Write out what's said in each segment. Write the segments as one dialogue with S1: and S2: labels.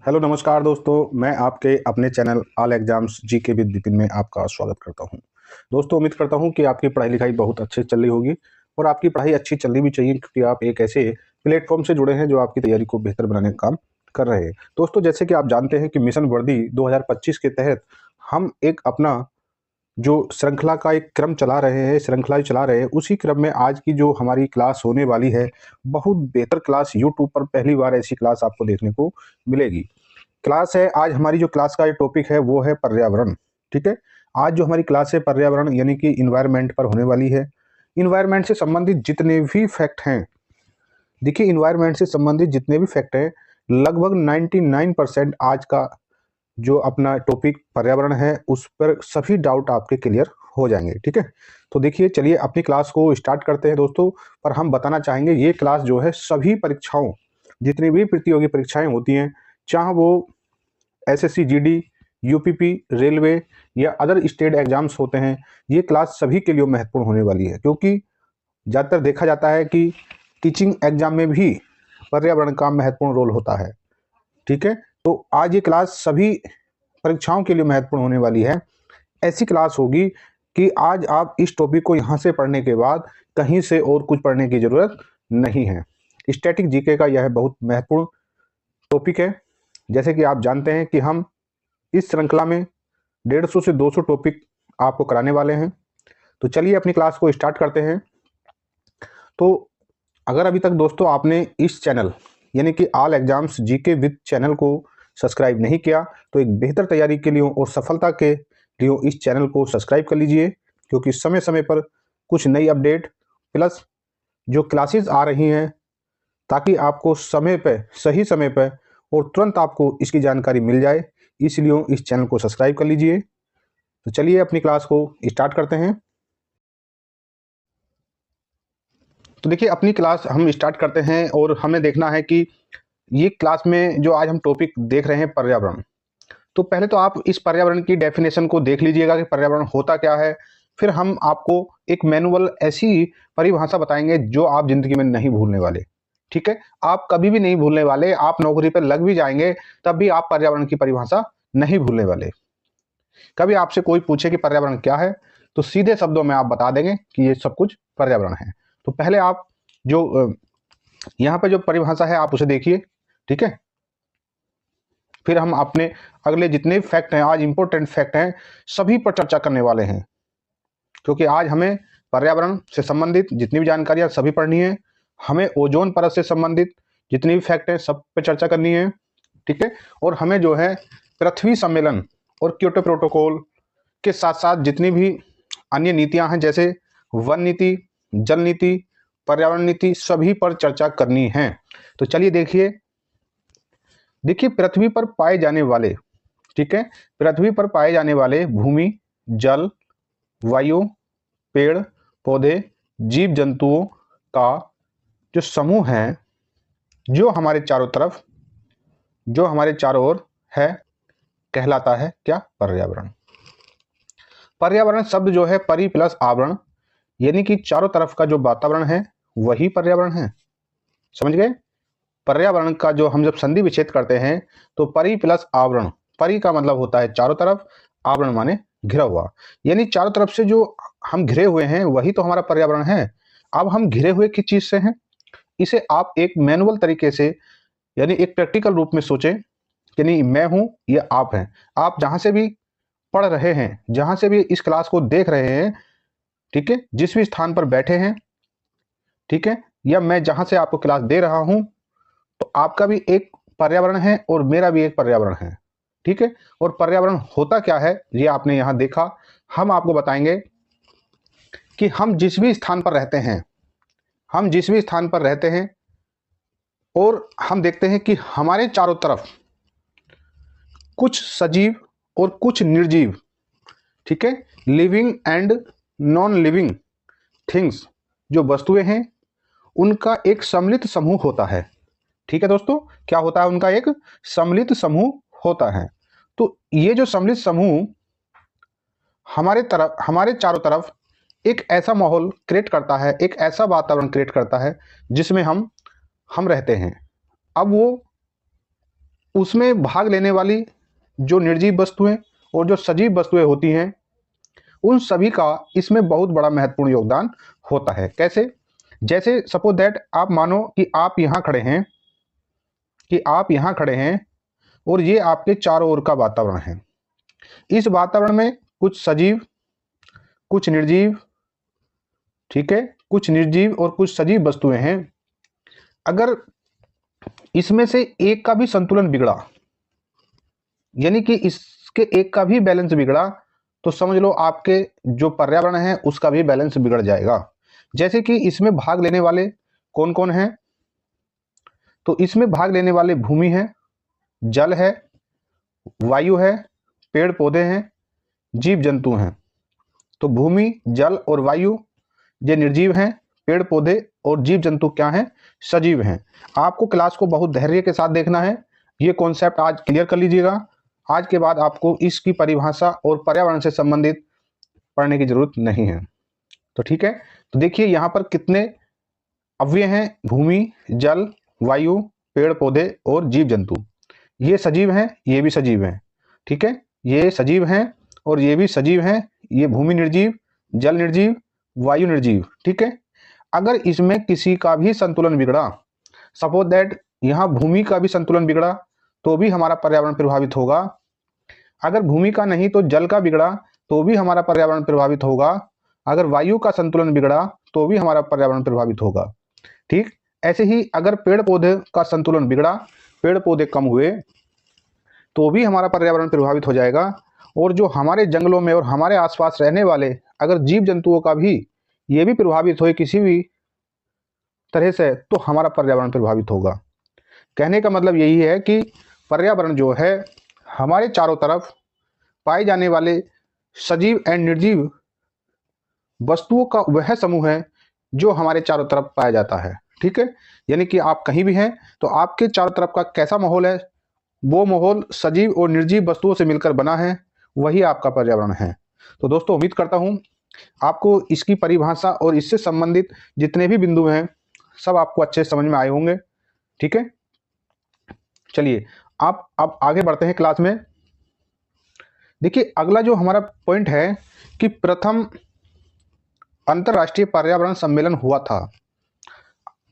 S1: Hello नमस्कार दोस्तों, मैं आपके अपने channel all exams GK with Vipin में आपका स्वागत करता हूं। दोस्तों, उम्मीद करता हूं कि आपकी पढ़ाई लिखाई बहुत अच्छे चल रही होगी और आपकी पढ़ाई अच्छी चलनी भी चाहिए, क्योंकि आप एक ऐसे प्लेटफॉर्म से जुड़े हैं जो आपकी तैयारी को बेहतर बनाने का काम कर रहे हैं। दोस्तों, जैसे कि आप जानते हैं कि मिशन वर्दी 2025 के तहत हम एक अपना जो श्रृंखला का एक क्रम चला रहे हैं, श्रृंखला चला रहे हैं, उसी क्रम में आज की जो हमारी क्लास होने वाली है, बहुत बेहतर क्लास। यूट्यूब पर पहली बार ऐसी क्लास आपको देखने को मिलेगी। क्लास है आज हमारी, जो क्लास का टॉपिक है वो है पर्यावरण। ठीक है, आज जो हमारी क्लास है पर्यावरण यानी कि इन्वायरमेंट पर होने वाली है। इन्वायरमेंट से संबंधित जितने भी फैक्ट हैं, देखिए इन्वायरमेंट से संबंधित जितने भी फैक्ट हैं, लगभग 99% आज का जो अपना टॉपिक पर्यावरण है उस पर सभी डाउट आपके क्लियर हो जाएंगे। ठीक है, तो देखिए चलिए अपनी क्लास को स्टार्ट करते हैं दोस्तों। पर हम बताना चाहेंगे ये क्लास जो है सभी परीक्षाओं, जितनी भी प्रतियोगी परीक्षाएं होती हैं, चाहे वो एसएससी जीडी, यूपीपी, रेलवे या अदर स्टेट एग्जाम्स होते हैं, ये क्लास सभी के लिए महत्वपूर्ण होने वाली है, क्योंकि ज़्यादातर देखा जाता है कि टीचिंग एग्जाम में भी पर्यावरण का महत्वपूर्ण रोल होता है। ठीक है, तो आज ये क्लास सभी परीक्षाओं के लिए महत्वपूर्ण होने वाली है। ऐसी क्लास होगी कि आज आप इस टॉपिक को यहाँ से पढ़ने के बाद कहीं से और कुछ पढ़ने की ज़रूरत नहीं है। स्टैटिक जीके का यह बहुत महत्वपूर्ण टॉपिक है। जैसे कि आप जानते हैं कि हम इस श्रृंखला में 150 से 200 टॉपिक आपको कराने वाले हैं। तो चलिए अपनी क्लास को स्टार्ट करते हैं। तो अगर अभी तक दोस्तों आपने इस चैनल यानी कि all exams GK with channel को सब्सक्राइब नहीं किया, तो एक बेहतर तैयारी के लिए और सफलता के लिए इस चैनल को सब्सक्राइब कर लीजिए, क्योंकि समय समय पर कुछ नई अपडेट प्लस जो क्लासेस आ रही हैं, ताकि आपको समय पर, सही समय पर और तुरंत आपको इसकी जानकारी मिल जाए, इसलिए इस चैनल को सब्सक्राइब कर लीजिए। तो चलिए अपनी क्लास को स्टार्ट करते हैं। तो देखिए अपनी क्लास हम स्टार्ट करते हैं और हमें देखना है कि ये क्लास में जो आज हम टॉपिक देख रहे हैं पर्यावरण, तो पहले तो आप इस पर्यावरण की डेफिनेशन को देख लीजिएगा कि पर्यावरण होता क्या है। फिर हम आपको एक मैनुअल ऐसी परिभाषा बताएंगे जो आप जिंदगी में नहीं भूलने वाले। ठीक है, आप कभी भी नहीं भूलने वाले, आप नौकरी पर लग भी जाएंगे तब भी आप पर्यावरण की परिभाषा नहीं भूलने वाले। कभी आपसे कोई पूछे कि पर्यावरण क्या है, तो सीधे शब्दों में आप बता देंगे कि ये सब कुछ पर्यावरण है। तो पहले आप जो यहाँ पे जो परिभाषा है आप उसे देखिए। ठीक है, फिर हम अपने अगले जितने फैक्ट हैं, आज इंपॉर्टेंट फैक्ट हैं, सभी पर चर्चा करने वाले हैं, क्योंकि आज हमें पर्यावरण से संबंधित जितनी भी जानकारियां सभी पढ़नी है। हमें ओजोन परत से संबंधित जितनी भी फैक्ट हैं सब पे चर्चा करनी है। ठीक है, और हमें जो है पृथ्वी सम्मेलन और क्योटो प्रोटोकॉल के साथ साथ जितनी भी अन्य नीतियां हैं, जैसे वन नीति, जल नीति, पर्यावरण नीति, सभी पर चर्चा करनी है। तो चलिए देखिए पृथ्वी पर पाए जाने वाले, ठीक है, पृथ्वी पर पाए जाने वाले भूमि, जल, वायु, पेड़ पौधे, जीव जंतुओं का जो समूह है, जो हमारे चारों तरफ, जो हमारे चारों ओर है, कहलाता है क्या? पर्यावरण। पर्यावरण शब्द जो है परि प्लस आवरण, यानी कि चारों तरफ का जो वातावरण है वही पर्यावरण है। समझ गए? पर्यावरण का जो हम जब संधि विच्छेद करते हैं तो परि प्लस आवरण, परि का मतलब होता है चारों तरफ, आवरण माने घिरा हुआ, यानी चारों तरफ से जो हम घिरे हुए हैं वही तो हमारा पर्यावरण है। अब हम घिरे हुए किस चीज से हैं, इसे आप एक मैनुअल तरीके से यानी एक प्रैक्टिकल रूप में सोचें कि नहीं मैं हूं या आप हैं। आप जहां से भी पढ़ रहे हैं, जहां से भी इस क्लास को देख रहे हैं, ठीक है, जिस भी स्थान पर बैठे हैं, ठीक है, या मैं जहां से आपको क्लास दे रहा हूं, तो आपका भी एक पर्यावरण है और मेरा भी एक पर्यावरण है। ठीक है, और पर्यावरण होता क्या है ये आपने यहां देखा। हम आपको बताएंगे कि हम जिस भी स्थान पर रहते हैं, हम जिस भी स्थान पर रहते हैं, और हम देखते हैं कि हमारे चारों तरफ कुछ सजीव और कुछ निर्जीव, ठीक है, living and non living things, जो वस्तुएं हैं, उनका एक सम्मिलित समूह होता है। ठीक है दोस्तों, क्या होता है? उनका एक सम्मिलित समूह होता है। तो ये जो सम्मिलित समूह हमारे चारों तरफ एक ऐसा माहौल क्रिएट करता है, एक ऐसा वातावरण क्रिएट करता है जिसमें हम रहते हैं। अब वो उसमें भाग लेने वाली जो निर्जीव वस्तुएं और जो सजीव वस्तुएं होती हैं, उन सभी का इसमें बहुत बड़ा महत्वपूर्ण योगदान होता है। कैसे? जैसे सपोज दैट आप मानो कि आप यहाँ खड़े हैं और ये आपके चारों ओर का वातावरण है। इस वातावरण में कुछ सजीव, कुछ निर्जीव, ठीक है, कुछ निर्जीव और कुछ सजीव वस्तुएं हैं। अगर इसमें से एक का भी संतुलन बिगड़ा, यानी कि इसके एक का भी बैलेंस बिगड़ा, तो समझ लो आपके जो पर्यावरण है उसका भी बैलेंस बिगड़ जाएगा। जैसे कि इसमें भाग लेने वाले कौन कौन हैं? तो इसमें भाग लेने वाले भूमि है, जल है, वायु है, पेड़ पौधे हैं, जीव जंतु हैं। तो भूमि, जल और वायु ये निर्जीव हैं, पेड़ पौधे और जीव जंतु क्या हैं? सजीव हैं। आपको क्लास को बहुत धैर्य के साथ देखना है। ये कॉन्सेप्ट आज क्लियर कर लीजिएगा। आज के बाद आपको इसकी परिभाषा और पर्यावरण से संबंधित पढ़ने की जरूरत नहीं है। तो ठीक है, तो देखिए यहाँ पर कितने अव्यय हैं? भूमि, जल, वायु, पेड़ पौधे और जीव जंतु। ये सजीव हैं, ये भी सजीव हैं, ठीक है, ये सजीव हैं और ये भी सजीव हैं। ये भूमि निर्जीव, जल निर्जीव, वायु निर्जीव, ठीक है। अगर इसमें किसी का भी संतुलन बिगड़ा, सपोज दैट यहाँ भूमि का भी संतुलन बिगड़ा, तो भी हमारा पर्यावरण प्रभावित होगा। अगर भूमि का नहीं तो जल का बिगड़ा, तो भी हमारा पर्यावरण प्रभावित होगा। अगर वायु का संतुलन बिगड़ा, तो भी हमारा पर्यावरण प्रभावित होगा। ठीक, ऐसे ही अगर पेड़ पौधे का संतुलन बिगड़ा, पेड़ पौधे कम हुए, तो भी हमारा पर्यावरण प्रभावित हो जाएगा। और जो हमारे जंगलों में और हमारे आसपास रहने वाले अगर जीव जंतुओं का भी ये भी प्रभावित हो किसी भी तरह से, तो हमारा पर्यावरण प्रभावित होगा। कहने का मतलब यही है कि पर्यावरण जो है हमारे चारों तरफ पाए जाने वाले सजीव एंड निर्जीव वस्तुओं का वह समूह है जो हमारे चारों तरफ पाया जाता है। ठीक है, यानी कि आप कहीं भी हैं तो आपके चारों तरफ का कैसा माहौल है, वो माहौल सजीव और निर्जीव वस्तुओं से मिलकर बना है, वही आपका पर्यावरण है। तो दोस्तों, उम्मीद करता हूं आपको इसकी परिभाषा और इससे संबंधित जितने भी बिंदु हैं सब आपको अच्छे समझ में आए होंगे। ठीक है, चलिए आप अब आगे बढ़ते हैं क्लास में। देखिए, अगला जो हमारा पॉइंट है कि प्रथम अंतरराष्ट्रीय पर्यावरण सम्मेलन हुआ था।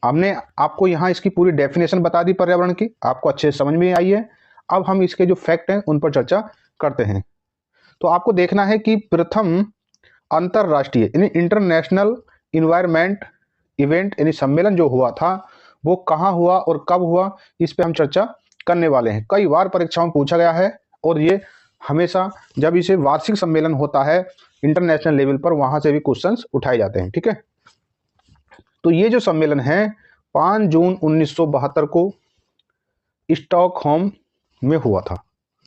S1: हमने आपको यहाँ इसकी पूरी डेफिनेशन बता दी पर्यावरण की, आपको अच्छे समझ में आई है। अब हम इसके जो फैक्ट हैं उन पर चर्चा करते हैं। तो आपको देखना है कि प्रथम अंतरराष्ट्रीय यानी इंटरनेशनल इन्वायरमेंट इवेंट यानी सम्मेलन जो हुआ था वो कहाँ हुआ और कब हुआ, इस पे हम चर्चा करने वाले हैं। कई बार परीक्षाओं में पूछा गया है और ये हमेशा जब इसे वार्षिक सम्मेलन होता है इंटरनेशनल लेवल पर, वहां से भी क्वेश्चंस उठाए जाते हैं। ठीक है, तो ये जो सम्मेलन है 5 जून 1972 को स्टॉकहोम में हुआ था।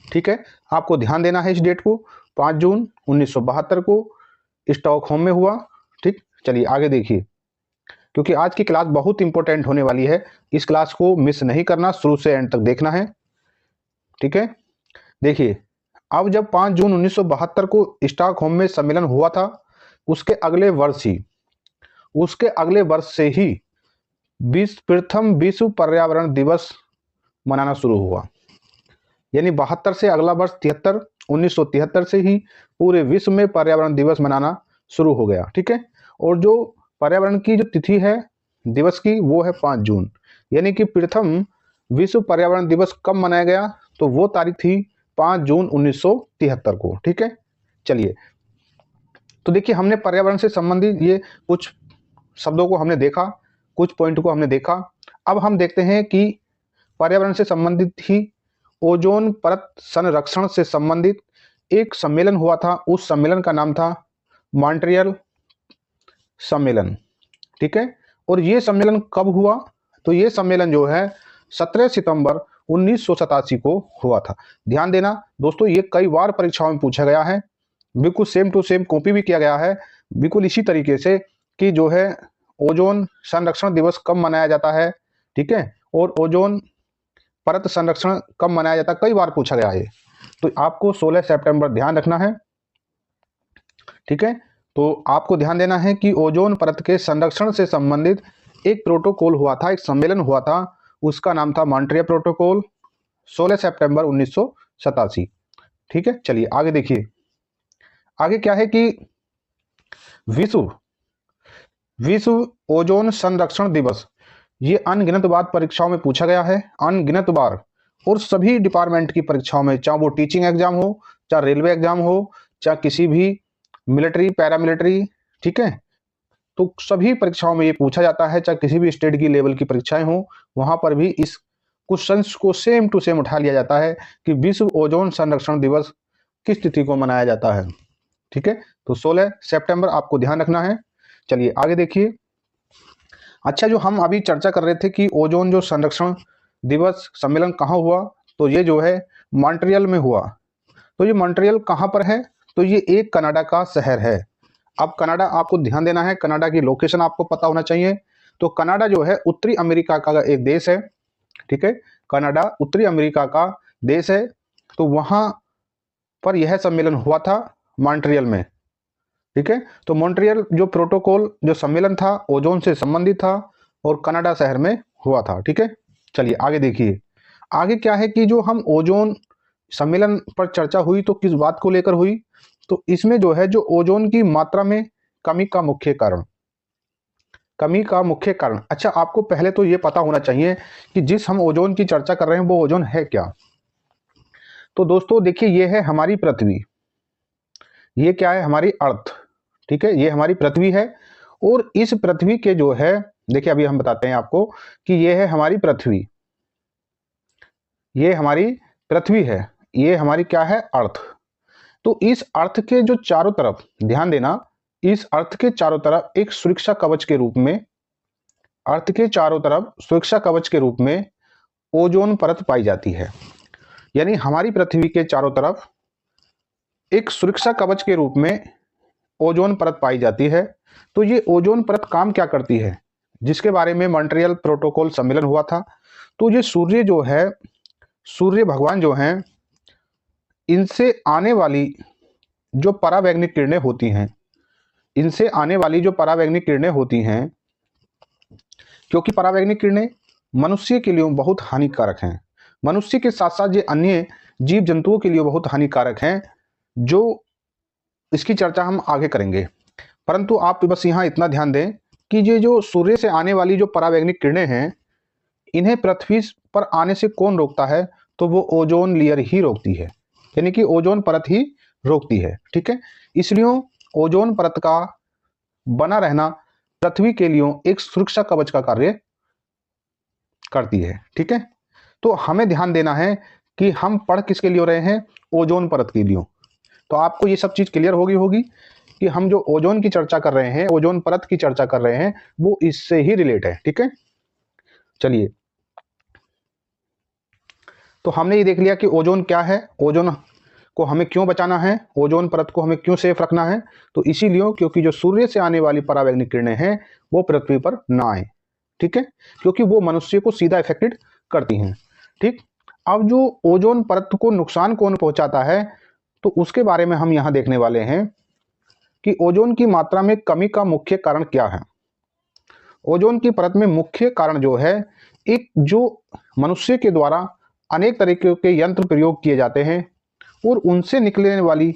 S1: ठीक है, आपको ध्यान देना है इस डेट को, 5 जून 1972 को स्टॉकहोम में हुआ। ठीक, चलिए आगे देखिए, क्योंकि आज की क्लास बहुत इंपॉर्टेंट होने वाली है। इस क्लास को मिस नहीं करना, शुरू से एंड तक देखना है। ठीक है, देखिए, अब जब 5 जून 1972 को स्टॉकहोम में सम्मेलन हुआ था, उसके अगले वर्ष से ही प्रथम विश्व पर्यावरण दिवस मनाना शुरू हुआ। यानी 72 से अगला वर्ष 73, 1973 से ही पूरे विश्व में पर्यावरण दिवस मनाना शुरू हो गया। ठीक है, और जो पर्यावरण की जो तिथि है दिवस की वो है 5 जून। यानी कि प्रथम विश्व पर्यावरण दिवस कब मनाया गया, तो वो तारीख थी 5 जून 1973 को। ठीक है, चलिए, तो देखिए हमने पर्यावरण से संबंधित ये कुछ शब्दों को हमने देखा, कुछ पॉइंट को हमने देखा। अब हम देखते हैं कि पर्यावरण से संबंधित ही ओजोन परत संरक्षण से संबंधित एक सम्मेलन हुआ था। उस सम्मेलन का नाम था मॉन्ट्रियल सम्मेलन। ठीक है, और ये सम्मेलन कब हुआ, तो ये सम्मेलन जो है 17 सितंबर 1987 को हुआ था। ध्यान देना दोस्तों, ये कई बार परीक्षाओं में पूछा गया है, बिल्कुल सेम टू सेम कॉपी भी किया गया है, बिल्कुल इसी तरीके से कि जो है ओजोन संरक्षण दिवस कब मनाया जाता है। ठीक है, और ओजोन परत संरक्षण कब मनाया जाता है, कई बार पूछा गया है। तो आपको 16 सितंबर ध्यान रखना है। ठीक है, तो आपको ध्यान देना है कि ओजोन परत के संरक्षण से संबंधित एक प्रोटोकॉल हुआ था, एक सम्मेलन हुआ था, उसका नाम था मॉन्ट्रियल प्रोटोकॉल। 16 सितंबर 1987। ठीक है, चलिए आगे देखिए। आगे क्या है कि विश्व विश्व ओजोन संरक्षण दिवस, ये अनगिनत बार परीक्षाओं में पूछा गया है, अनगिनत बार, और सभी डिपार्टमेंट की परीक्षाओं में, चाहे वो टीचिंग एग्जाम हो, चाहे रेलवे एग्जाम हो, चाहे किसी भी मिलिट्री पैरामिलिट्री, ठीक है, तो सभी परीक्षाओं में ये पूछा जाता है, चाहे किसी भी स्टेट की लेवल की परीक्षाएं हो, वहां पर भी इस क्वेश्चंस को सेम टू सेम उठा लिया जाता है कि विश्व ओजोन संरक्षण दिवस किस तिथि को मनाया जाता है। ठीक है, तो 16 सितंबर आपको ध्यान रखना है। चलिए आगे देखिए। अच्छा, जो हम अभी चर्चा कर रहे थे कि ओजोन जो संरक्षण दिवस सम्मेलन कहाँ हुआ, तो ये जो है मॉन्ट्रियल में हुआ। तो ये मॉन्ट्रियल कहाँ पर है, तो ये एक कनाडा का शहर है। अब कनाडा आपको ध्यान देना है, कनाडा की लोकेशन आपको पता होना चाहिए। तो कनाडा जो है उत्तरी अमेरिका का एक देश है। ठीक है, कनाडा उत्तरी अमेरिका का देश है। तो वहां पर यह सम्मेलन हुआ था मॉन्ट्रियल में। ठीक है, तो मॉन्ट्रियल जो प्रोटोकॉल जो सम्मेलन था ओजोन से संबंधित था और कनाडा शहर में हुआ था। ठीक है, चलिए आगे देखिए। आगे क्या है कि जो हम ओजोन सम्मेलन पर चर्चा हुई तो किस बात को लेकर हुई, तो इसमें जो है जो ओजोन की मात्रा में कमी का मुख्य कारण, कमी का मुख्य कारण। अच्छा, आपको पहले तो ये पता होना चाहिए कि जिस हम ओजोन की चर्चा कर रहे हैं वो ओजोन है क्या। तो दोस्तों देखिए, ये है हमारी पृथ्वी, ये क्या है हमारी अर्थ। ठीक है, ये हमारी पृथ्वी है, और इस पृथ्वी के जो है, देखिए अभी हम बताते हैं आपको कि ये है हमारी पृथ्वी, ये हमारी पृथ्वी है, ये हमारी क्या है अर्थ। तो इस अर्थ के जो चारों तरफ, ध्यान देना, इस अर्थ के चारों तरफ एक सुरक्षा कवच के रूप में, अर्थ के चारों तरफ सुरक्षा कवच के रूप में ओजोन परत पाई जाती है। यानी हमारी पृथ्वी के चारों तरफ एक सुरक्षा कवच के रूप में ओजोन परत पाई जाती है। तो ये ओजोन परत काम क्या करती है, जिसके बारे में मॉन्ट्रियल प्रोटोकॉल सम्मेलन हुआ था। तो ये सूर्य जो है, सूर्य भगवान जो हैं, इनसे आने वाली जो परावैंगनिक किरणें होती हैं, इनसे आने वाली जो परावैंगनिक किरणें होती हैं, क्योंकि परावैंगनिक किरणें मनुष्य के लिए बहुत हानिकारक हैं, मनुष्य के साथ साथ ये अन्य जीव जंतुओं के लिए बहुत हानिकारक हैं, जो इसकी चर्चा हम आगे करेंगे। परंतु आप बस यहाँ इतना ध्यान दें कि ये जो सूर्य से आने वाली जो परावैंगनिक किरणें हैं, इन्हें पृथ्वी पर आने से कौन रोकता है, तो वो ओजोन लेयर ही रोकती है, यानी कि ओजोन परत ही रोकती है। ठीक है, इसलिए ओजोन परत का बना रहना पृथ्वी के लिए एक सुरक्षा कवच का कार्य करती है। ठीक है, तो हमें ध्यान देना है कि हम पढ़ किसके लिए हो रहे हैं, ओजोन परत के लिए। तो आपको ये सब चीज क्लियर होगी कि हम जो ओजोन की चर्चा कर रहे हैं, ओजोन परत की चर्चा कर रहे हैं, वो इससे ही रिलेट है। ठीक है, चलिए, तो हमने ये देख लिया कि ओजोन क्या है, ओजोन को हमें क्यों बचाना है, ओजोन परत को हमें क्यों सेफ रखना है। तो इसीलिए क्योंकि जो सूर्य से आने वाली परावैंगनिक किरणें हैं वो पृथ्वी पर ना आए। ठीक है, क्योंकि वो मनुष्य को सीधा इफेक्टेड करती हैं। ठीक, अब जो ओजोन परत को नुकसान कौन पहुंचाता है, तो उसके बारे में हम यहाँ देखने वाले हैं कि ओजोन की मात्रा में कमी का मुख्य कारण क्या है। ओजोन की परत में मुख्य कारण जो है, एक जो मनुष्य के द्वारा अनेक तरीके के यंत्र प्रयोग किए जाते हैं और उनसे निकलने वाली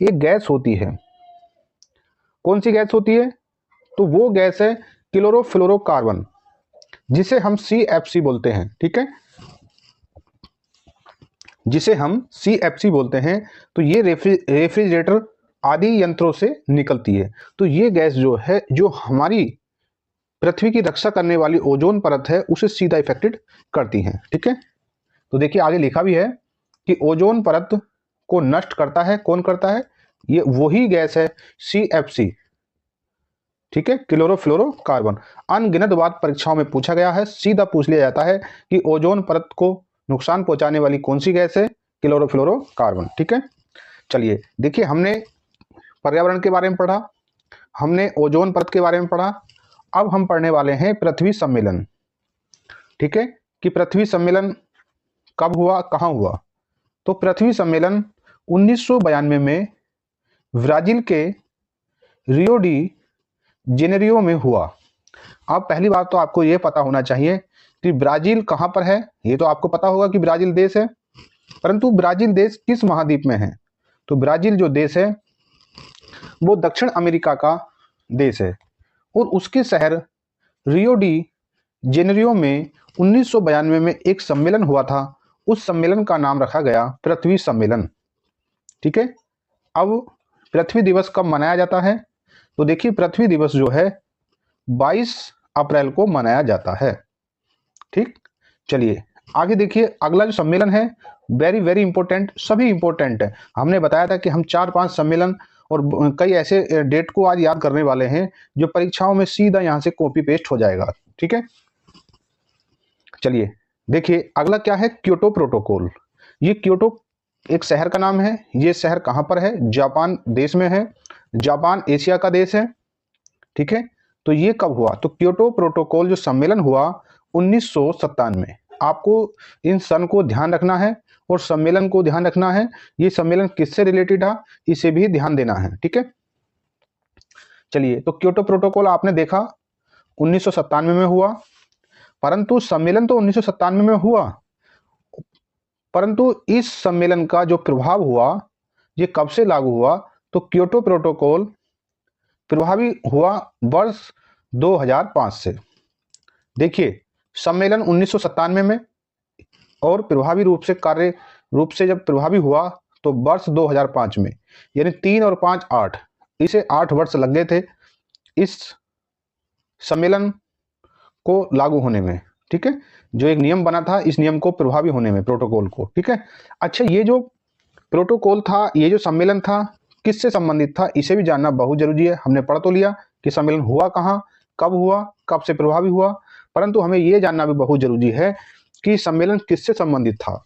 S1: एक गैस होती है। कौन सी गैस होती है, तो वो गैस है क्लोरोफ्लोरोकार्बन, जिसे हम CFC बोलते हैं। ठीक है, जिसे हम CFC बोलते हैं। तो ये रेफ्रिजरेटर आदि यंत्रों से निकलती है। तो ये गैस जो है, जो हमारी पृथ्वी की रक्षा करने वाली ओजोन परत है, उसे सीधा इफेक्टेड करती हैं। ठीक है, तो देखिए आगे लिखा भी है कि ओजोन परत को नष्ट करता है, कौन करता है, ये वही गैस है CFC। ठीक है, क्लोरोफ्लोरोकार्बन। अनगिनत बार परीक्षाओं में पूछा गया है, सीधा पूछ लिया जाता है कि ओजोन परत को नुकसान पहुंचाने वाली कौन सी गैस है, क्लोरोफ्लोरोकार्बन। ठीक है, चलिए देखिए, हमने पर्यावरण के बारे में पढ़ा, हमने ओजोन परत के बारे में पढ़ा, अब हम पढ़ने वाले हैं पृथ्वी सम्मेलन। ठीक है, कि पृथ्वी सम्मेलन कब हुआ, कहाँ हुआ। तो पृथ्वी सम्मेलन 1992 में ब्राजील के रियो डी जेनेरियो में हुआ। अब पहली बात तो आपको यह पता होना चाहिए कि ब्राजील कहाँ पर है। ये तो आपको पता होगा कि ब्राजील देश है, परंतु ब्राजील देश किस महाद्वीप में है। तो ब्राजील जो देश है वो दक्षिण अमेरिका का देश है और उसके शहर रियो डी जेनेरियो में 1992 में एक सम्मेलन हुआ था। उस सम्मेलन का नाम रखा गया पृथ्वी सम्मेलन। ठीक है, अब पृथ्वी दिवस कब मनाया जाता है। तो देखिए पृथ्वी दिवस जो है 22 अप्रैल को मनाया जाता है। ठीक, चलिए आगे देखिए अगला जो सम्मेलन है वेरी वेरी इंपॉर्टेंट, सभी इंपॉर्टेंट है। हमने बताया था कि हम 4-5 सम्मेलन और कई ऐसे डेट को आज याद करने वाले हैं जो परीक्षाओं में सीधा यहाँ से कॉपी पेस्ट हो जाएगा। ठीक है, चलिए देखिए अगला क्या है, क्योटो प्रोटोकॉल। ये क्योटो एक शहर का नाम है। ये शहर कहाँ पर है, जापान देश में है। जापान एशिया का देश है। ठीक है, तो ये कब हुआ, तो क्योटो प्रोटोकॉल जो सम्मेलन हुआ 1997 में। आपको इन सन को ध्यान रखना है और सम्मेलन को ध्यान रखना है। ये सम्मेलन किससे रिलेटेड है इसे भी ध्यान देना है। ठीक है, चलिए तो क्योटो प्रोटोकॉल आपने देखा 1997 में हुआ, परंतु सम्मेलन तो 1997 में हुआ, परंतु इस सम्मेलन का जो प्रभाव हुआ ये कब से लागू हुआ, तो क्योटो प्रोटोकॉल प्रभावी हुआ वर्ष 2005 से। देखिए सम्मेलन 1997 में और प्रभावी रूप से कार्य रूप से जब प्रभावी हुआ तो वर्ष 2005 में, यानी 3 और 5 8, इसे 8 वर्ष लग गए थे इस सम्मेलन को लागू होने में। ठीक है, जो एक नियम बना था इस नियम को प्रभावी होने में, प्रोटोकॉल को। ठीक है, अच्छा ये जो प्रोटोकॉल था, ये जो सम्मेलन था किससे संबंधित था इसे भी जानना बहुत जरूरी है। हमने पढ़ तो लिया कि सम्मेलन हुआ कहाँ, कब हुआ, कब से प्रभावी हुआ, परंतु हमें यह जानना भी बहुत जरूरी है कि सम्मेलन किससे संबंधित था।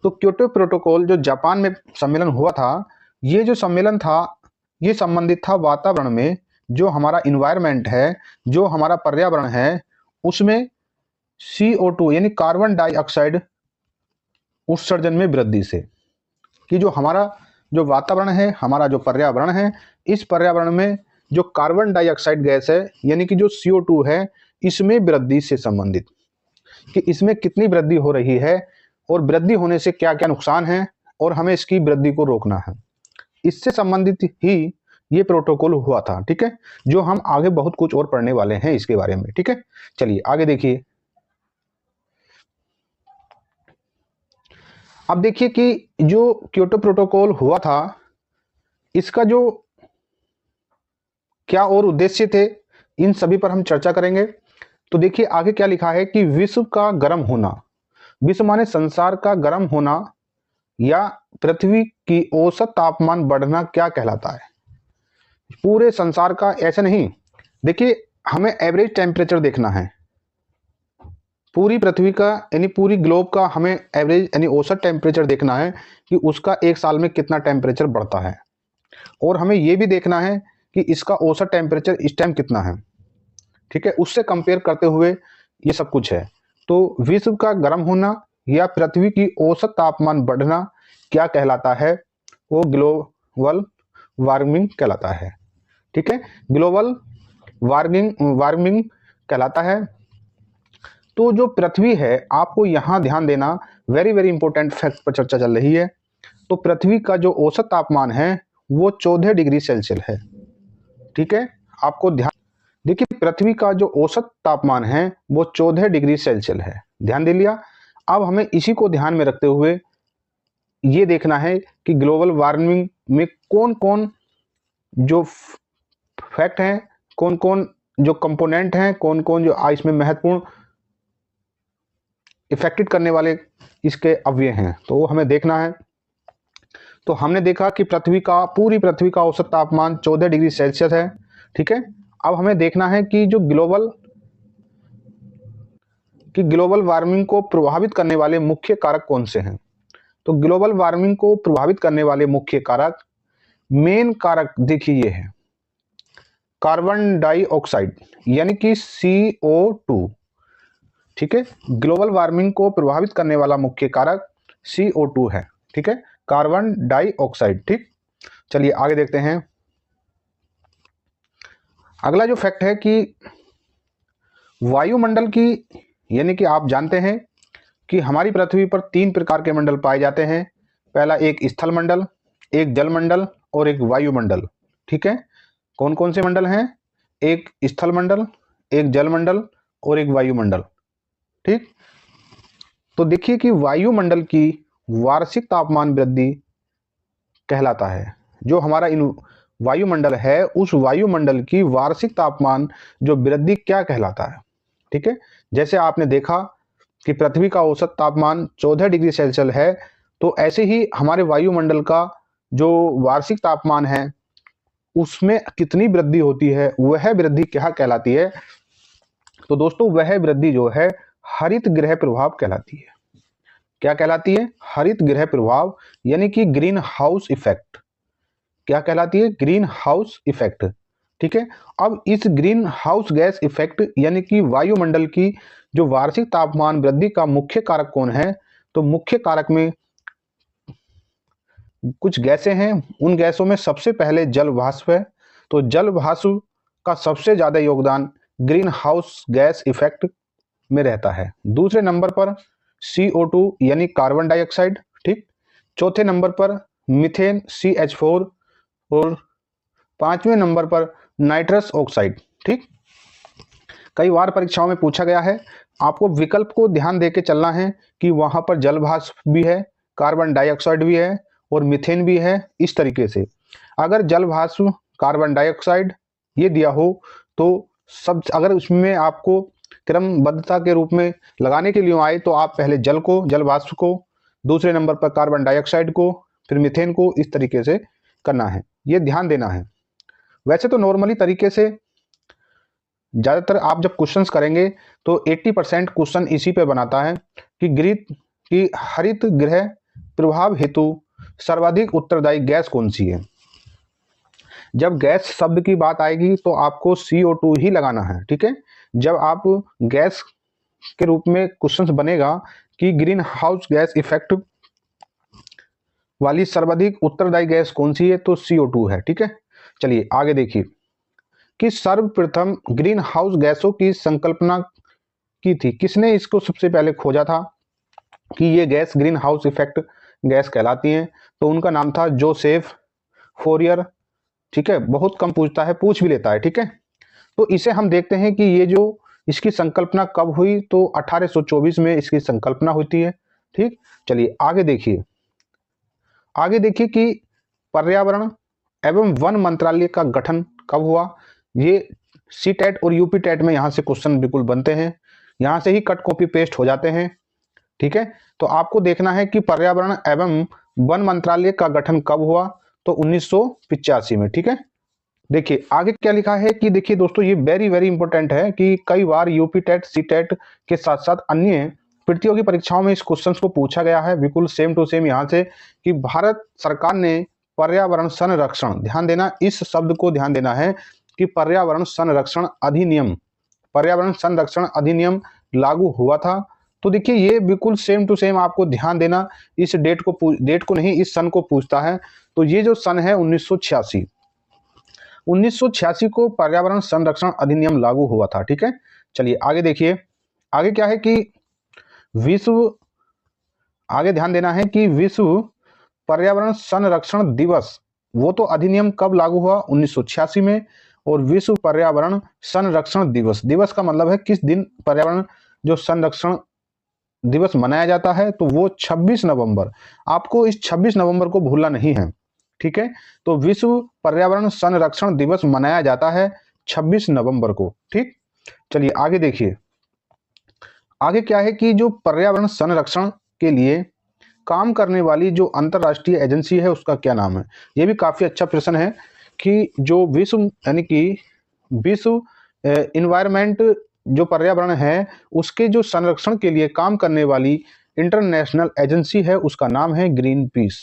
S1: तो क्योटो प्रोटोकॉल जो जापान में सम्मेलन हुआ था, ये जो सम्मेलन था ये संबंधित था वातावरण में, जो हमारा इन्वायरमेंट है, जो हमारा पर्यावरण है, उसमें CO2 यानी कार्बन डाइऑक्साइड उत्सर्जन में वृद्धि से। कि जो हमारा जो वातावरण है, हमारा जो पर्यावरण है, इस पर्यावरण में जो कार्बन डाइऑक्साइड गैस है यानी कि जो CO2 है, इसमें वृद्धि से संबंधित, कि इसमें कितनी वृद्धि हो रही है और वृद्धि होने से क्या क्या नुकसान है और हमें इसकी वृद्धि को रोकना है, इससे संबंधित ही ये प्रोटोकॉल हुआ था। ठीक है, जो हम आगे बहुत कुछ और पढ़ने वाले हैं इसके बारे में। ठीक है, चलिए आगे देखिए। अब देखिए कि जो क्योटो प्रोटोकॉल हुआ था इसका जो क्या और उद्देश्य थे, इन सभी पर हम चर्चा करेंगे। तो देखिए आगे क्या लिखा है कि विश्व का गर्म होना, विश्व माने संसार का गर्म होना या पृथ्वी की औसत तापमान बढ़ना क्या कहलाता है। पूरे संसार का ऐसे नहीं, देखिए हमें एवरेज टेम्परेचर देखना है पूरी पृथ्वी का, यानी पूरी ग्लोब का हमें एवरेज यानी औसत टेम्परेचर देखना है कि उसका एक साल में कितना टेम्परेचर बढ़ता है, और हमें यह भी देखना है कि इसका औसत टेम्परेचर इस टाइम कितना है। ठीक है, उससे कंपेयर करते हुए ये सब कुछ है। तो विश्व का गर्म होना या पृथ्वी की औसत तापमान बढ़ना क्या कहलाता है, वो ग्लोबल वार्मिंग कहलाता है। ठीक है, ग्लोबल वार्मिंग कहलाता है। तो जो पृथ्वी है, आपको यहां ध्यान देना, वेरी वेरी इंपॉर्टेंट फैक्ट पर चर्चा चल रही है। तो पृथ्वी का जो औसत तापमान है वो 14 डिग्री सेल्सियस है। ठीक है, आपको ध्यान, देखिए पृथ्वी का जो औसत तापमान है वो 14 डिग्री सेल्सियस है, ध्यान दे लिया। अब हमें इसी को ध्यान में रखते हुए ये देखना है कि ग्लोबल वार्मिंग में कौन कौन जो फैक्ट हैं, कौन कौन जो कंपोनेंट हैं, कौन कौन जो इसमें महत्वपूर्ण इफेक्टेड करने वाले इसके अवयव हैं, तो वो हमें देखना है। तो हमने देखा कि पूरी पृथ्वी का औसत तापमान 14 डिग्री सेल्सियस है। ठीक है, अब हमें देखना है कि जो ग्लोबल वार्मिंग को प्रभावित करने वाले मुख्य कारक कौन से हैं। तो ग्लोबल वार्मिंग को प्रभावित करने वाले मुख्य कारक, मेन कारक देखिए ये है कार्बन डाइऑक्साइड यानी कि CO2। ठीक है, ग्लोबल वार्मिंग को प्रभावित करने वाला मुख्य कारक CO2 है। ठीक है, कार्बन डाइऑक्साइड। ठीक, चलिए आगे देखते हैं। अगला जो फैक्ट है कि वायुमंडल की यानी कि आप जानते हैं कि हमारी पृथ्वी पर 3 प्रकार के मंडल पाए जाते हैं। पहला एक स्थल मंडल, एक जल मंडल और एक वायुमंडल। ठीक है, कौन कौन से मंडल हैं? एक स्थल मंडल, एक जल मंडल और एक वायुमंडल। ठीक, तो देखिए कि वायुमंडल की वार्षिक तापमान वृद्धि कहलाता है। जो हमारा इन वायुमंडल है, उस वायुमंडल की वार्षिक तापमान जो वृद्धि क्या कहलाता है। ठीक है, जैसे आपने देखा कि पृथ्वी का औसत तापमान 14 डिग्री सेल्सियस है, तो ऐसे ही हमारे वायुमंडल का जो वार्षिक तापमान है उसमें कितनी वृद्धि होती है, वह वृद्धि क्या कहलाती है? तो दोस्तों वह वृद्धि जो है हरित गृह प्रभाव कहलाती है। क्या कहलाती है? हरित गृह प्रभाव, यानी कि ग्रीन हाउस इफेक्ट। क्या कहलाती है? Green house effect. ठीक है, अब इस ग्रीन हाउस गैस इफेक्ट यानी कि वायुमंडल की जो वार्षिक तापमान वृद्धि का मुख्य कारक कौन है? तो मुख्य कारक में कुछ गैसें हैं, उन गैसों में सबसे पहले जल वाष्प है। तो जल वाष्प का सबसे ज्यादा योगदान ग्रीन हाउस गैस इफेक्ट में रहता है। दूसरे नंबर पर CO2 यानी कार्बन डाइऑक्साइड। ठीक, चौथे नंबर पर मीथेन CH4 और पांचवें नंबर पर नाइट्रस ऑक्साइड। ठीक, कई बार परीक्षाओं में पूछा गया है, आपको विकल्प को ध्यान देके चलना है कि वहां पर जल वाष्प भी है, कार्बन डाइऑक्साइड भी है और मीथेन भी है। इस तरीके से अगर जल वाष्प, कार्बन डाइऑक्साइड ये दिया हो तो सब, अगर उसमें आपको क्रमबद्धता के रूप में लगाने के लिए आए तो आप पहले जल वाष्प को, दूसरे नंबर पर कार्बन डाइऑक्साइड को, फिर मीथेन को, इस तरीके से करना है, ये ध्यान देना है। वैसे तो नॉर्मली तरीके से ज़्यादातर आप जब क्वेश्चंस करेंगे तो 80% क्वेश्चन इसी पे बनाता है कि हरित गृह प्रभाव हेतु सर्वाधिक उत्तरदायी गैस कौन सी है। जब गैस शब्द की बात आएगी तो आपको CO2 ही लगाना है। ठीक है, जब आप गैस के रूप में क्वेश्चंस बनेगा कि ग्रीन हाउस गैस इफेक्ट वाली सर्वाधिक उत्तरदायी गैस कौन सी है, तो CO2 है। ठीक है, चलिए आगे देखिए कि सर्वप्रथम ग्रीन हाउस गैसों की संकल्पना की थी, किसने इसको सबसे पहले खोजा था कि ये gas green house effect gas कहलाती हैं? तो उनका नाम था जोसेफ फोरियर। ठीक है, बहुत कम पूछता है, पूछ भी लेता है। ठीक है, तो इसे हम देखते हैं कि ये जो इसकी संकल्पना कब हुई, तो 1824 में इसकी संकल्पना होती है। ठीक, चलिए आगे देखिए कि पर्यावरण एवं वन मंत्रालय का गठन कब हुआ। ये CTET और UP-TET में यहाँ से क्वेश्चन बिल्कुल बनते हैं, यहाँ से ही कट कॉपी पेस्ट हो जाते हैं। ठीक है, तो आपको देखना है कि पर्यावरण एवं वन मंत्रालय का गठन कब हुआ, तो 1985 में। ठीक है, देखिए आगे क्या लिखा है कि देखिए दोस्तों, ये वेरी वेरी इंपॉर्टेंट है कि कई बार UP-TET CTET के साथ साथ अन्य प्रतियोगी परीक्षाओं में इस क्वेश्चन को पूछा गया है, बिल्कुल सेम टू सेम यहाँ से, कि भारत सरकार ने पर्यावरण संरक्षण, ध्यान देना, इस शब्द को ध्यान देना है कि पर्यावरण संरक्षण अधिनियम लागू हुआ था। तो देखिए ये बिल्कुल सेम टू सेम आपको ध्यान देना, इस डेट को नहीं, इस सन को पूछता है। तो ये जो सन है 1986 को पर्यावरण संरक्षण अधिनियम लागू हुआ था। ठीक है, चलिए आगे देखिए, आगे क्या है कि आगे ध्यान देना है कि विश्व पर्यावरण संरक्षण दिवस, वो तो अधिनियम कब लागू हुआ, 1986 में। और विश्व पर्यावरण संरक्षण दिवस का मतलब है किस दिन पर्यावरण जो संरक्षण दिवस मनाया जाता है, तो वो 26 नवंबर। आपको इस 26 नवंबर को भूलना नहीं है। ठीक है, तो विश्व पर्यावरण संरक्षण दिवस मनाया जाता है 26 नवंबर को। ठीक, चलिए आगे देखिए, आगे क्या है कि जो पर्यावरण संरक्षण के लिए काम करने वाली जो अंतरराष्ट्रीय एजेंसी है उसका क्या नाम है। ये भी काफी अच्छा प्रश्न है कि जो विश्व यानी कि विश्व इन्वायरमेंट जो पर्यावरण है उसके जो संरक्षण के लिए काम करने वाली इंटरनेशनल एजेंसी है, उसका नाम है ग्रीन पीस।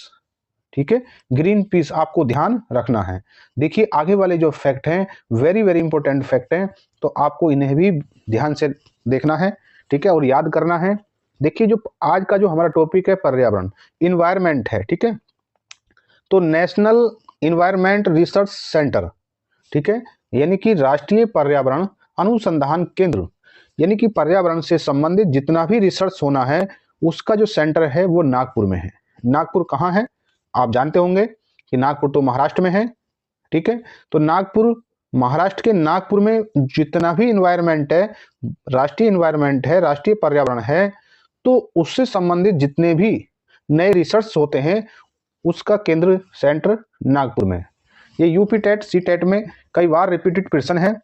S1: ठीक है, ग्रीन पीस आपको ध्यान रखना है। देखिए आगे वाले जो फैक्ट हैं वेरी वेरी इंपॉर्टेंट फैक्ट हैं, तो आपको इन्हें भी ध्यान से देखना है। ठीक है, और याद करना है। देखिए जो आज का जो हमारा टॉपिक है पर्यावरण, इन्वायरमेंट है। ठीक है, तो नेशनल इन्वायरमेंट रिसर्च सेंटर, ठीक है, यानी कि राष्ट्रीय पर्यावरण अनुसंधान केंद्र, यानी कि पर्यावरण से संबंधित जितना भी रिसर्च होना है उसका जो सेंटर है वो नागपुर में है। नागपुर कहाँ है आप जानते होंगे कि नागपुर तो महाराष्ट्र में है, ठीक है। तो नागपुर, महाराष्ट्र के नागपुर में जितना भी इन्वायरमेंट है, राष्ट्रीय इन्वायरमेंट है, राष्ट्रीय पर्यावरण है, तो उससे संबंधित जितने भी नए रिसर्च होते हैं उसका केंद्र सेंटर नागपुर में। ये यूपी टेट सी टेट में कई बार रिपीटेड क्वेश्चन है,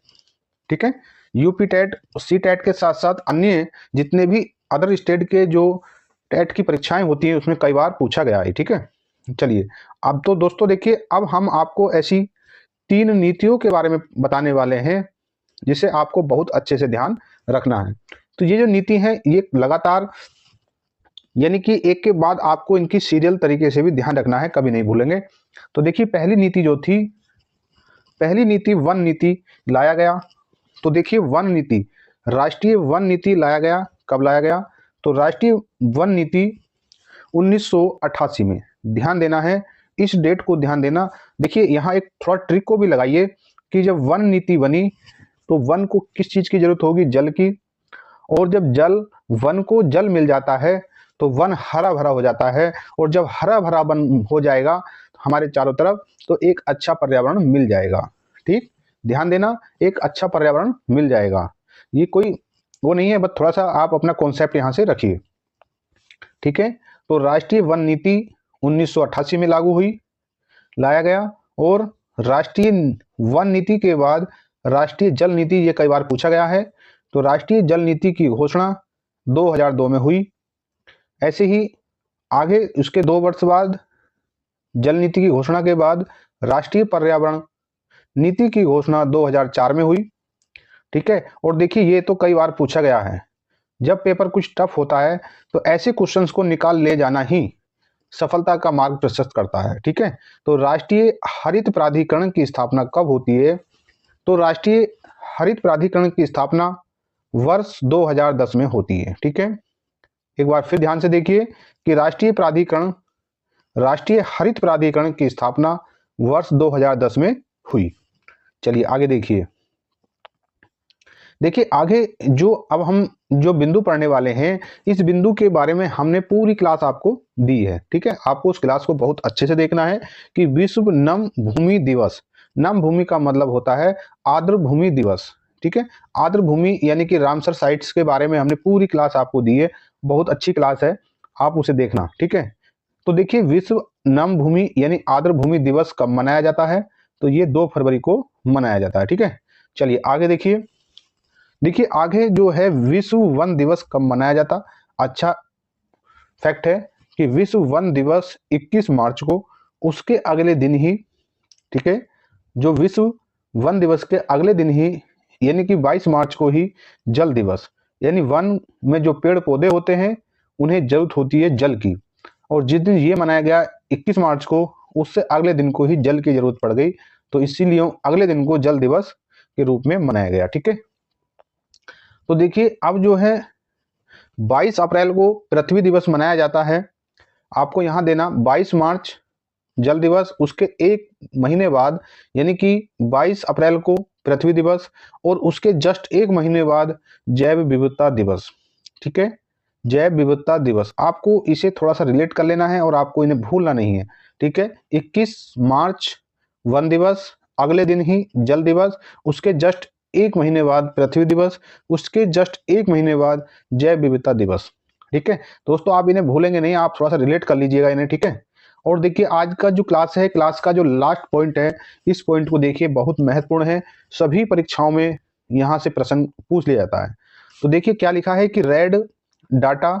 S1: ठीक है। यूपी टेट सी टेट के साथ साथ अन्य जितने भी अदर स्टेट के जो टेट की परीक्षाएं होती हैं उसमें कई बार पूछा गया है, ठीक है। चलिए अब तो दोस्तों देखिए, अब हम आपको ऐसी 3 नीतियों के बारे में बताने वाले हैं जिसे आपको बहुत अच्छे से ध्यान रखना है। तो ये जो नीति है ये लगातार, यानी कि एक के बाद आपको इनकी सीरियल तरीके से भी ध्यान रखना है, कभी नहीं भूलेंगे। तो देखिए पहली नीति जो थी, पहली नीति वन नीति लाया गया। तो देखिए वन नीति, राष्ट्रीय वन नीति लाया गया। कब लाया गया? तो राष्ट्रीय वन नीति 1988 में। ध्यान देना है, इस डेट को ध्यान देना। देखिए यहाँ एक थोड़ा ट्रिक को भी लगाइए कि जब वन नीति बनी तो वन को किस चीज की जरूरत होगी? जल की। और जब जल, वन को जल मिल जाता है तो वन हरा भरा हो जाता है, और जब हरा भरा वन हो जाएगा हमारे चारों तरफ तो एक अच्छा पर्यावरण मिल जाएगा। ठीक, ध्यान देना, एक अच्छा पर्यावरण मिल जाएगा। ये कोई वो नहीं है, बस थोड़ा सा आप अपना कॉन्सेप्ट यहाँ से रखिए, ठीक है। तो राष्ट्रीय वन नीति 1988 में लागू हुई, लाया गया। और राष्ट्रीय वन नीति के बाद राष्ट्रीय जल नीति, ये कई बार पूछा गया है। तो राष्ट्रीय जल नीति की घोषणा 2002 में हुई। ऐसे ही आगे उसके 2 वर्ष बाद जल नीति की घोषणा के बाद राष्ट्रीय पर्यावरण नीति की घोषणा 2004 में हुई, ठीक है। और देखिए ये तो कई बार पूछा गया है, जब पेपर कुछ टफ होता है तो ऐसे क्वेश्चंस को निकाल ले जाना ही सफलता का मार्ग प्रशस्त करता है, ठीक है। तो राष्ट्रीय हरित प्राधिकरण की स्थापना कब होती है? तो राष्ट्रीय हरित प्राधिकरण की स्थापना वर्ष 2010 में होती है, ठीक है। एक बार फिर ध्यान से देखिए कि राष्ट्रीय हरित प्राधिकरण की स्थापना वर्ष 2010 में हुई। चलिए आगे देखिए। देखिए आगे जो अब हम जो बिंदु पढ़ने वाले हैं, इस बिंदु के बारे में हमने पूरी क्लास आपको दी है, ठीक है। आपको उस क्लास को बहुत अच्छे से देखना है कि विश्व नम भूमि दिवस, नम भूमि का मतलब होता है आर्द्र भूमि दिवस, ठीक है। आर्द्र भूमि यानी कि रामसर साइट्स के बारे में हमने पूरी क्लास आपको दी है, बहुत अच्छी क्लास है, आप उसे देखना, ठीक है। तो देखिए विश्व नम भूमि यानी आर्द्र भूमि दिवस कब मनाया जाता है? तो ये 2 फरवरी को मनाया जाता है, ठीक है। चलिए आगे देखिए। देखिए आगे जो है विश्व वन दिवस कब मनाया जाता? अच्छा फैक्ट है कि विश्व वन दिवस 21 मार्च को, उसके अगले दिन ही, ठीक है, जो विश्व वन दिवस के अगले दिन ही यानी कि 22 मार्च को ही जल दिवस, यानी वन में जो पेड़ पौधे होते हैं उन्हें जरूरत होती है जल की, और जिस दिन ये मनाया गया 21 मार्च को, उससे अगले दिन को ही जल की जरूरत पड़ गई, तो इसीलिए अगले दिन को जल दिवस के रूप में मनाया गया, ठीक है। तो देखिए अब जो है 22 अप्रैल को पृथ्वी दिवस मनाया जाता है। आपको यहाँ देना 22 मार्च जल दिवस, उसके 1 महीने बाद यानी कि 22 अप्रैल को पृथ्वी दिवस, और उसके जस्ट 1 महीने बाद जैव विविधता दिवस, ठीक है। जैव विविधता दिवस, आपको इसे थोड़ा सा रिलेट कर लेना है और आपको इन्हें भूलना नहीं है, ठीक है। 21 मार्च वन दिवस, अगले दिन ही जल दिवस, उसके जस्ट 1 महीने बाद पृथ्वी दिवस, उसके जस्ट 1 महीने बाद जैव विविधता दिवस, ठीक है। दोस्तों आप इन्हें भूलेंगे नहीं, आप थोड़ा सा रिलेट कर लीजिएगा इन्हें, ठीक है। और देखिए आज का जो क्लास है, क्लास का जो लास्ट पॉइंट है, इस पॉइंट को देखिए, बहुत महत्वपूर्ण है, सभी परीक्षाओं में यहाँ से प्रश्न पूछ लिया जाता है। तो देखिए क्या लिखा है कि रेड डाटा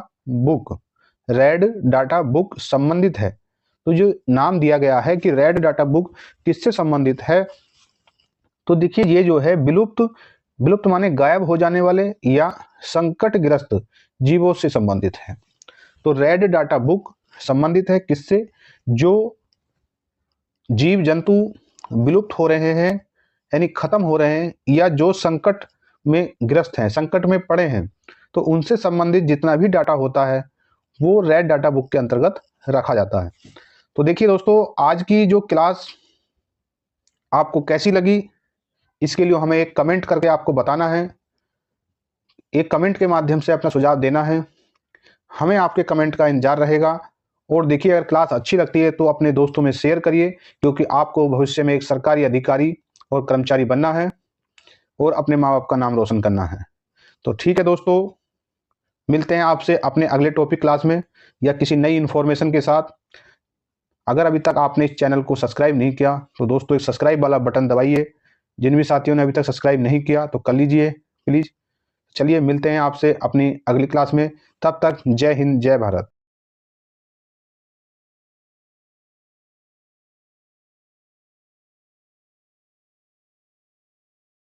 S1: बुक संबंधित है। तो जो नाम दिया गया है कि रेड डाटा बुक किससे संबंधित है? तो देखिए ये जो है विलुप्त माने गायब हो जाने वाले या संकटग्रस्त जीवों से संबंधित है। तो रेड डाटा बुक संबंधित है किससे? जो जीव जंतु विलुप्त हो रहे हैं यानी खत्म हो रहे हैं, या जो संकट में ग्रस्त हैं, संकट में पड़े हैं, तो उनसे संबंधित जितना भी डाटा होता है वो रेड डाटा बुक के अंतर्गत रखा जाता है। तो देखिए दोस्तों आज की जो क्लास आपको कैसी लगी, इसके लिए हमें एक कमेंट करके आपको बताना है। एक कमेंट के माध्यम से अपना सुझाव देना है। हमें आपके कमेंट का इंतजार रहेगा। और देखिए, अगर क्लास अच्छी लगती है तो अपने दोस्तों में शेयर करिए, क्योंकि आपको भविष्य में एक सरकारी अधिकारी और कर्मचारी बनना है और अपने माँ बाप का नाम रोशन करना है। तो ठीक है दोस्तों, मिलते हैं आपसे अपने अगले टॉपिक क्लास में या किसी नई इन्फॉर्मेशन के साथ। अगर अभी तक आपने इस चैनल को सब्सक्राइब नहीं किया तो दोस्तों, एक सब्सक्राइब वाला बटन दबाइए। जिन भी साथियों ने अभी तक सब्सक्राइब नहीं किया तो कर लीजिए प्लीज़। चलिए, मिलते हैं आपसे अपनी अगली क्लास में। तब तक जय हिंद, जय भारत।